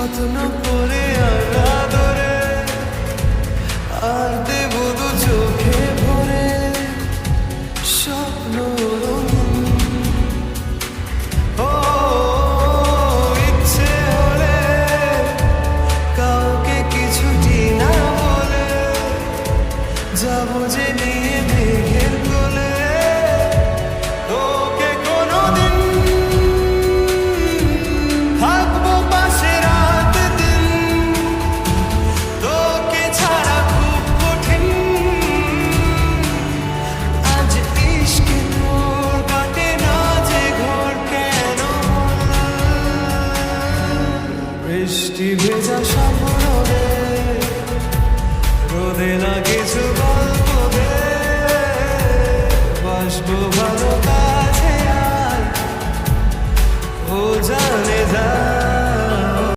যত্ন করে আদরে আর দেব দু চোখে ভরে স্বপ্ন ও ইচ্ছে হলে কাউকে কিছুটি না বলে যাবো যে নিয়ে মেঘের কোলে তোকে কোনোদিন থাকবো পাশে রাত দিন তোকে ছাড়া খুব কঠিন আজ ইশকে তোর কাটে না যে ঘর কেন বৃষ্টি ভেজা সামনে রোদে না কিছু গল্প দে বাসবো ভালো কাছে আর ও যা